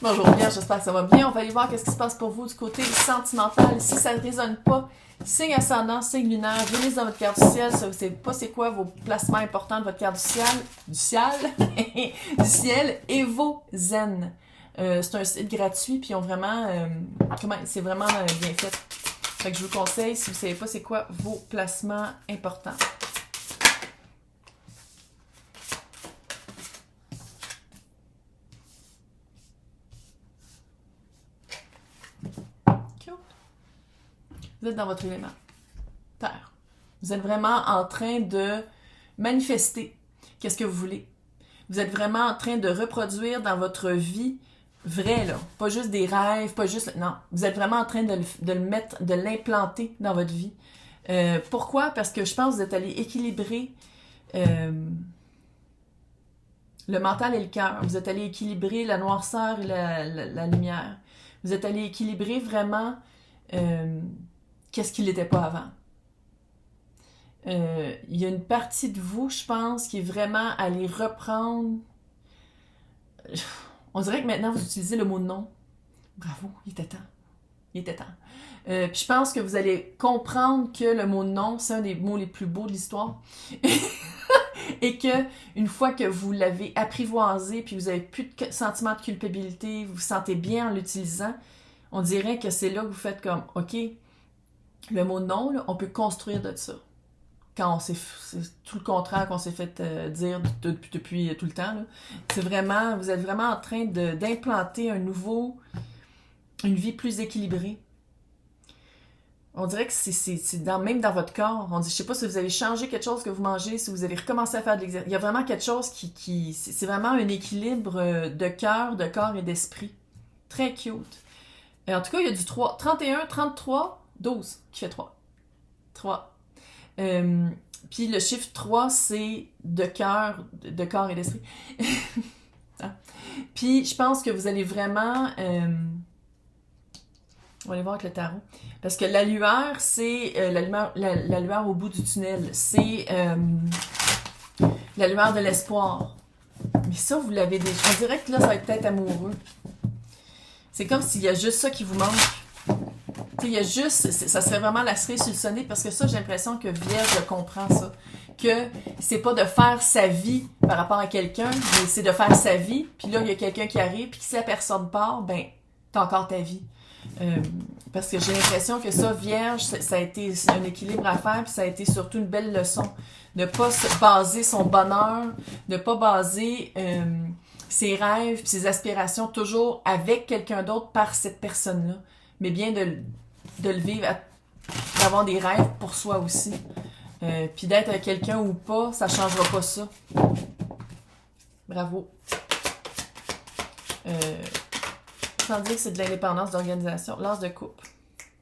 Bonjour Vierge, j'espère que ça va bien. On va aller voir qu'est-ce qui se passe pour vous du côté sentimental. Si ça ne résonne pas, signe ascendant, signe lunaire, Vénus dans votre carte du ciel. Ça, c'est pas c'est quoi vos placements importants de votre carte du ciel, du ciel, et vos zen. C'est un site gratuit, puis ils ont vraiment, c'est vraiment bien fait. Fait que je vous conseille, si vous savez pas c'est quoi vos placements importants. Vous êtes dans votre élément. Terre. Vous êtes vraiment en train de manifester qu'est-ce que vous voulez. Vous êtes vraiment en train de reproduire dans votre vie vraie, là. Pas juste des rêves, pas juste... Non. Vous êtes vraiment en train de le mettre, de l'implanter dans votre vie. Pourquoi? Parce que je pense que vous êtes allé équilibrer le mental et le cœur. Vous êtes allé équilibrer la noirceur et la lumière. Vous êtes allé équilibrer vraiment... qu'est-ce qu'il n'était pas avant. Il y a une partie de vous, je pense, qui est vraiment allée reprendre... On dirait que maintenant, vous utilisez le mot non. Bravo, il était temps. Il était temps. Puis je pense que vous allez comprendre que le mot non, c'est un des mots les plus beaux de l'histoire. Et que une fois que vous l'avez apprivoisé, puis vous n'avez plus de sentiment de culpabilité, vous vous sentez bien en l'utilisant, on dirait que c'est là que vous faites comme, OK, le mot non, là, on peut construire de ça. Quand c'est tout le contraire qu'on s'est fait dire depuis tout le temps. Là. C'est vraiment, vous êtes vraiment en train d'implanter une vie plus équilibrée. On dirait que c'est même dans votre corps. On dit, je sais pas si vous avez changé quelque chose que vous mangez, si vous avez recommencé à faire de l'exercice. Il y a vraiment quelque chose c'est vraiment un équilibre de cœur, de corps et d'esprit. Très cute. Et en tout cas, il y a du 3, 31, 33, 12 qui fait 3. 3. Puis le chiffre 3, c'est de cœur, de corps et d'esprit. Puis je pense que vous allez vraiment... on va aller voir avec le tarot. Parce que la lueur, c'est la lueur au bout du tunnel. C'est la lueur de l'espoir. Mais ça, vous l'avez déjà... On dirait que là, ça va être peut-être amoureux. C'est comme s'il y a juste ça qui vous manque. Il y a juste... Ça serait vraiment la cerise sur le sonnet, parce que ça, j'ai l'impression que Vierge comprend ça. Que c'est pas de faire sa vie par rapport à quelqu'un, mais c'est de faire sa vie. Puis là, il y a quelqu'un qui arrive, puis si la personne part, ben, t'as encore ta vie. Parce que j'ai l'impression que ça, Vierge, ça a été un équilibre à faire, puis ça a été surtout une belle leçon. Ne pas se baser son bonheur, ne pas baser ses rêves puis ses aspirations toujours avec quelqu'un d'autre par cette personne-là, mais bien de le vivre, d'avoir des rêves pour soi aussi. Puis d'être avec quelqu'un ou pas, ça changera pas ça. Bravo. Sans dire que c'est de l'indépendance d'organisation. L'as de coupe.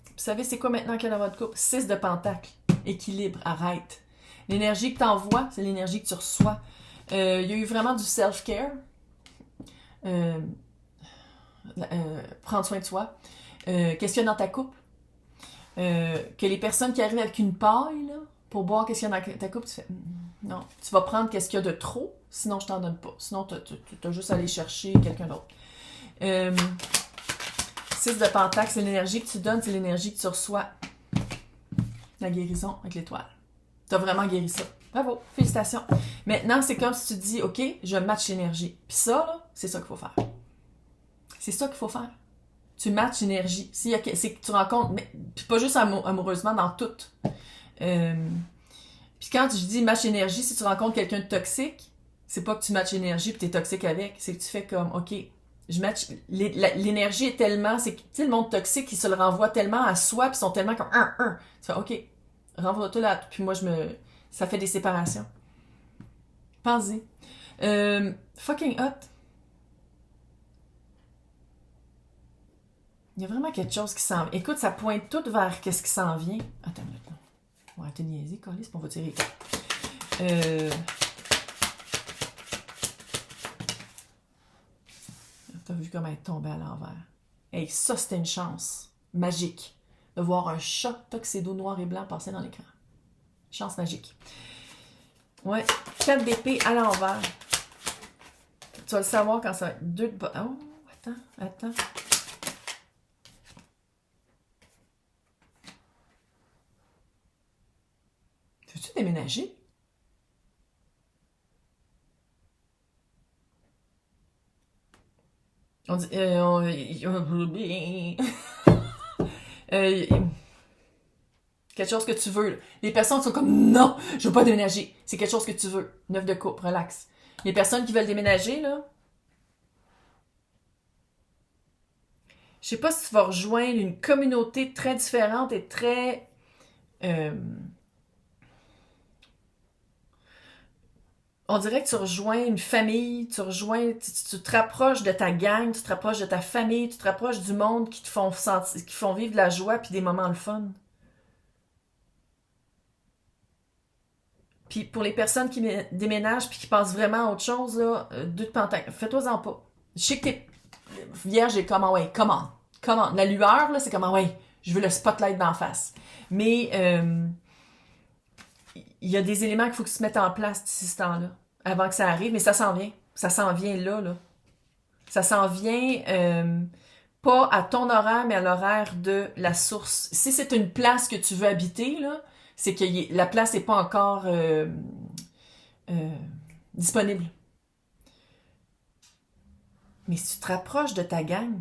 Vous savez, c'est quoi maintenant qu'il y a dans votre couple? 6 de pentacle. Équilibre, arrête. L'énergie que tu envoies, c'est l'énergie que tu reçois. Il y a eu vraiment du self-care. Prendre soin de soi. Qu'est-ce qu'il y a dans ta coupe? Que les personnes qui arrivent avec une paille, là, pour boire qu'est-ce qu'il y a dans ta coupe, tu fais non. Tu vas prendre qu'est-ce qu'il y a de trop, sinon je t'en donne pas. Sinon, t'as juste à aller chercher quelqu'un d'autre. 6 de pentacle, c'est l'énergie que tu donnes, c'est l'énergie que tu reçois. La guérison avec l'étoile. Tu as vraiment guéri ça. Bravo, félicitations. Maintenant, c'est comme si tu te dis, OK, je match l'énergie. Puis ça, là, c'est ça qu'il faut faire. C'est ça qu'il faut faire. Tu matches l'énergie. C'est que tu rencontres, mais puis pas juste amoureusement, dans tout. Puis quand je dis match l'énergie, si tu rencontres quelqu'un de toxique, c'est pas que tu matches l'énergie puis t'es toxique avec. C'est que tu fais comme, OK, je match... L'énergie est tellement... C'est que, tu sais, le monde toxique, il se le renvoie tellement à soi puis ils sont tellement comme... Tu fais, OK, renvoie-toi là. Puis moi, ça fait des séparations. Pense-y. Fucking hot. Il y a vraiment quelque chose qui s'en vient. Écoute, ça pointe tout vers qu'est-ce qui s'en vient. Attends une minute. On va arrêter de niaiser, coller, c'est pour on va tirer les cartes. T'as vu comment elle est tombée à l'envers. Hey, ça, c'était une chance magique de voir un chat tuxedo noir et blanc passer dans l'écran. Chance magique. Ouais, 4 d'épée à l'envers. Tu vas le savoir quand ça va être 2 de... Oh, attends. Veux-tu déménager? On dit... quelque chose que tu veux. Là. Les personnes sont comme, non, je veux pas déménager. C'est quelque chose que tu veux. 9 de coupe, relax. Les personnes qui veulent déménager, là, je sais pas si tu vas rejoindre une communauté très différente et très... on dirait que tu rejoins une famille, tu te rapproches de ta gang, tu te rapproches de ta famille, tu te rapproches du monde qui te font sentir, qui font vivre de la joie puis des moments le fun. Puis pour les personnes qui déménagent puis qui passent vraiment à autre chose, là, fais-toi-en pas. Je sais que t'es vierge et comment, ouais, comment. La lueur, là, c'est comment, ouais, je veux le spotlight d'en face. Mais il y a des éléments qu'il faut que tu te mettes en place d'ici ce temps-là, avant que ça arrive, mais ça s'en vient. Ça s'en vient là. Ça s'en vient pas à ton horaire, mais à l'horaire de la source. Si c'est une place que tu veux habiter, là, c'est que la place n'est pas encore disponible. Mais si tu te rapproches de ta gang,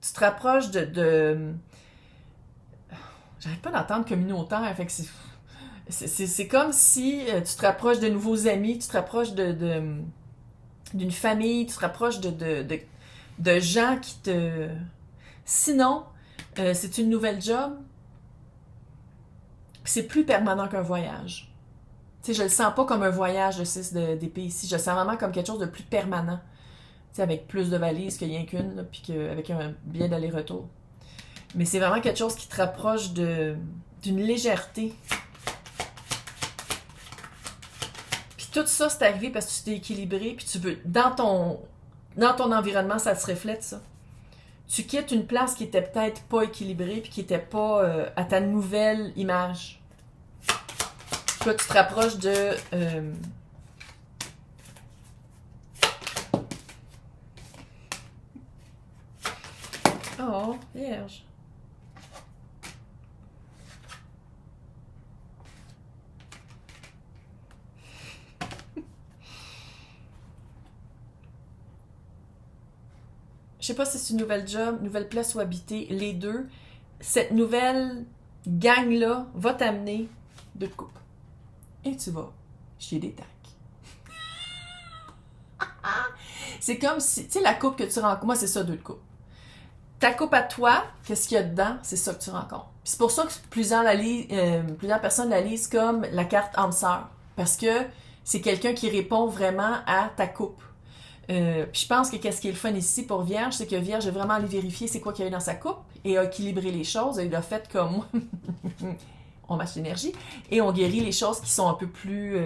tu te rapproches de... J'arrête pas d'entendre communautaire, fait que c'est comme si tu te rapproches de nouveaux amis, tu te rapproches d'une famille, tu te rapproches de gens qui te... Sinon, c'est une nouvelle job, c'est plus permanent qu'un voyage. Tu sais, je le sens pas comme un voyage de 6 d'épée ici, je le sens vraiment comme quelque chose de plus permanent. Tu sais, avec plus de valises qu'il y a qu'une, puis avec un billet d'aller-retour. Mais c'est vraiment quelque chose qui te rapproche d'une légèreté. Puis tout ça, c'est arrivé parce que tu t'es équilibré, puis tu veux... Dans ton environnement, ça se reflète, ça. Tu quittes une place qui était peut-être pas équilibrée, puis qui était pas à ta nouvelle image. Puis là, tu te rapproches de... Oh, vierge. Je sais pas si c'est une nouvelle job, nouvelle place où habiter, les deux. Cette nouvelle gang-là va t'amener deux de coupe. Et tu vas chier des tacs. C'est comme si, tu sais, la coupe que tu rencontres, moi c'est ça, deux de coupe. Ta coupe à toi, qu'est-ce qu'il y a dedans, c'est ça que tu rencontres. Puis c'est pour ça que plusieurs personnes la lisent comme la carte âme sœur. Parce que c'est quelqu'un qui répond vraiment à ta coupe. Puis je pense que qu'est-ce qui est le fun ici pour Vierge, c'est que Vierge a vraiment allé vérifier c'est quoi qu'il y a eu dans sa coupe et a équilibré les choses. Et il a fait comme on match l'énergie et on guérit les choses qui sont un peu plus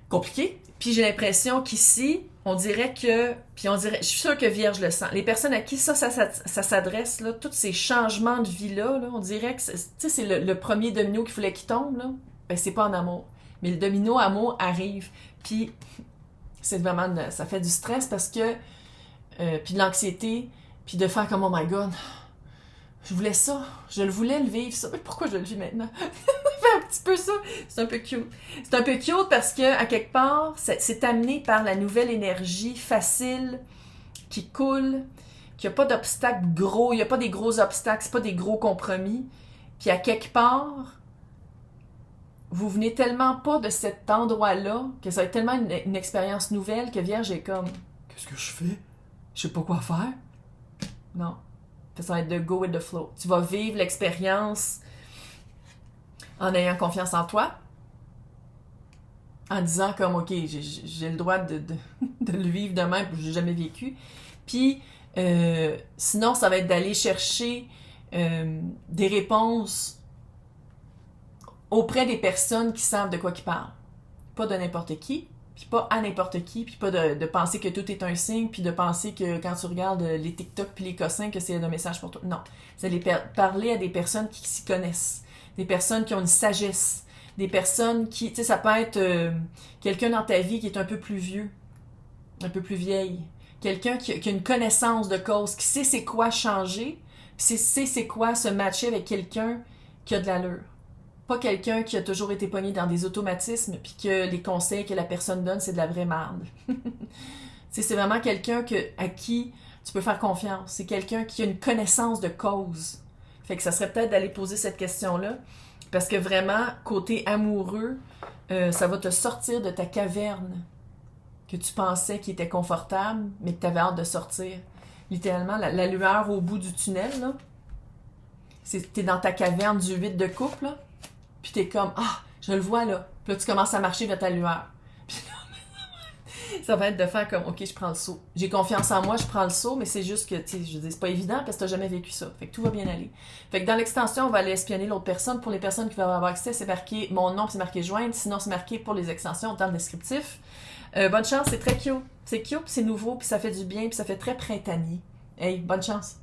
compliquées. Puis j'ai l'impression qu'ici, on dirait que, je suis sûre que Vierge le sent. Les personnes à qui ça s'adresse, là, tous ces changements de vie-là, là, on dirait que c'est le premier domino qu'il fallait qu'il tombe, là. Ben, c'est pas en amour. Mais le domino amour arrive. Puis c'est vraiment, ça fait du stress parce que, puis de l'anxiété, puis de faire comme, oh my god, je voulais ça, je le voulais le vivre, ça, mais pourquoi je le vis maintenant? Un petit peu ça, c'est un peu cute. C'est un peu cute parce que, à quelque part, c'est amené par la nouvelle énergie facile, qui coule, qu'il n'y a pas d'obstacles gros, il n'y a pas des gros obstacles, c'est pas des gros compromis. Puis à quelque part, vous venez tellement pas de cet endroit-là que ça va être tellement une expérience nouvelle que Vierge est comme qu'est-ce que je fais? Je sais pas quoi faire. Non. Ça va être de go with the flow. Tu vas vivre l'expérience en ayant confiance en toi, en disant comme ok, j'ai le droit de le vivre de même, j'ai jamais vécu. Puis sinon, ça va être d'aller chercher des réponses auprès des personnes qui savent de quoi ils parlent. Pas de n'importe qui, puis pas à n'importe qui, puis pas de penser que tout est un signe, puis de penser que quand tu regardes les TikTok puis les cossins, que c'est un message pour toi. Non. Vous allez parler à des personnes qui s'y connaissent, des personnes qui ont une sagesse, des personnes qui, tu sais, ça peut être quelqu'un dans ta vie qui est un peu plus vieux, un peu plus vieille, Quelqu'un qui a une connaissance de cause, qui sait c'est quoi changer, puis sait c'est quoi se matcher avec quelqu'un qui a de l'allure. Pas quelqu'un qui a toujours été pogné dans des automatismes puis que les conseils que la personne donne, c'est de la vraie merde. C'est vraiment quelqu'un à qui tu peux faire confiance. C'est quelqu'un qui a une connaissance de cause. Fait que ça serait peut-être d'aller poser cette question-là. Parce que vraiment, côté amoureux, ça va te sortir de ta caverne que tu pensais qui était confortable, mais que tu avais hâte de sortir. Littéralement, la lueur au bout du tunnel, là, t'es dans ta caverne du 8 de couple, là, puis t'es comme, ah, je le vois là. Puis là, tu commences à marcher vers ta lueur. Puis là, ça va être de faire comme, ok, je prends le saut. J'ai confiance en moi, je prends le saut, mais c'est juste que, tu sais, je dis, c'est pas évident parce que t'as jamais vécu ça. Fait que tout va bien aller. Fait que dans l'extension, on va aller espionner l'autre personne. Pour les personnes qui veulent avoir accès, c'est marqué mon nom, puis c'est marqué joindre. Sinon, c'est marqué pour les extensions en termes descriptifs. Bonne chance, c'est très cute. C'est cute, puis c'est nouveau, puis ça fait du bien, puis ça fait très printanier. Hey, bonne chance!